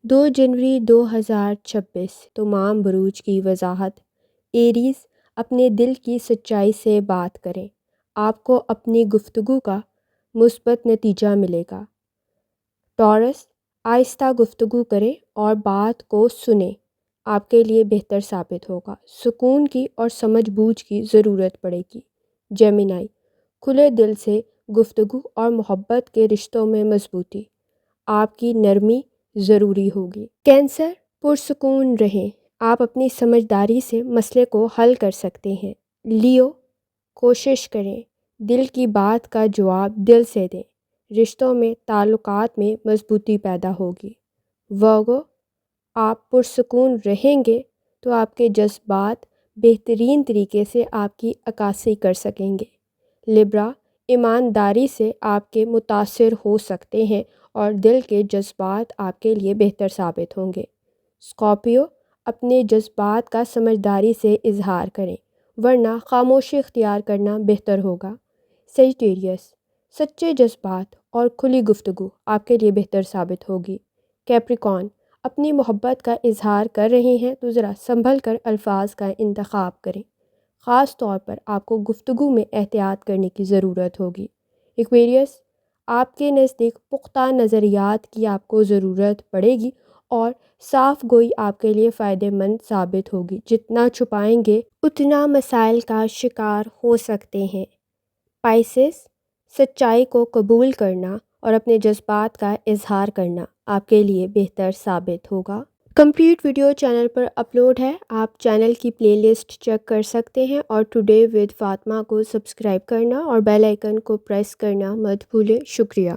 2 جنوری 2026 تمام بروج کی وضاحت۔ ایریز، اپنے دل کی سچائی سے بات کریں، آپ کو اپنی گفتگو کا مثبت نتیجہ ملے گا۔ ٹورس، آہستہ گفتگو کریں اور بات کو سنیں، آپ کے لیے بہتر ثابت ہوگا۔ سکون کی اور سمجھ بوجھ کی ضرورت پڑے گی۔ جیمینائی، کھلے دل سے گفتگو اور محبت کے رشتوں میں مضبوطی، آپ کی نرمی ضروری ہوگی۔ کینسر، پرسکون رہیں، آپ اپنی سمجھداری سے مسئلے کو حل کر سکتے ہیں۔ لیو، کوشش کریں دل کی بات کا جواب دل سے دیں، رشتوں میں تعلقات میں مضبوطی پیدا ہوگی۔ ورگو، آپ پرسکون رہیں گے تو آپ کے جذبات بہترین طریقے سے آپ کی عکاسی کر سکیں گے۔ لبرا، ایمانداری سے آپ کے متاثر ہو سکتے ہیں اور دل کے جذبات آپ کے لیے بہتر ثابت ہوں گے۔ اسکارپیو، اپنے جذبات کا سمجھداری سے اظہار کریں ورنہ خاموشی اختیار کرنا بہتر ہوگا۔ سیجیٹیریس، سچے جذبات اور کھلی گفتگو آپ کے لیے بہتر ثابت ہوگی۔ کیپریکارن، اپنی محبت کا اظہار کر رہے ہیں تو ذرا سنبھل کر الفاظ کا انتخاب کریں، خاص طور پر آپ کو گفتگو میں احتیاط کرنے کی ضرورت ہوگی۔ ایکویریس، آپ کے نزدیک پختہ نظریات کی آپ کو ضرورت پڑے گی اور صاف گوئی آپ کے لیے فائدہ مند ثابت ہوگی۔ جتنا چھپائیں گے اتنا مسائل کا شکار ہو سکتے ہیں۔ پائسس، سچائی کو قبول کرنا اور اپنے جذبات کا اظہار کرنا آپ کے لیے بہتر ثابت ہوگا۔ کمپلیٹ ویڈیو چینل پر اپلوڈ ہے، آپ چینل کی پلے لسٹ چیک کر سکتے ہیں اور ٹوڈے ود فاطمہ کو سبسکرائب کرنا اور بیل آئیکن کو پریس کرنا مت بھولیں۔ شکریہ۔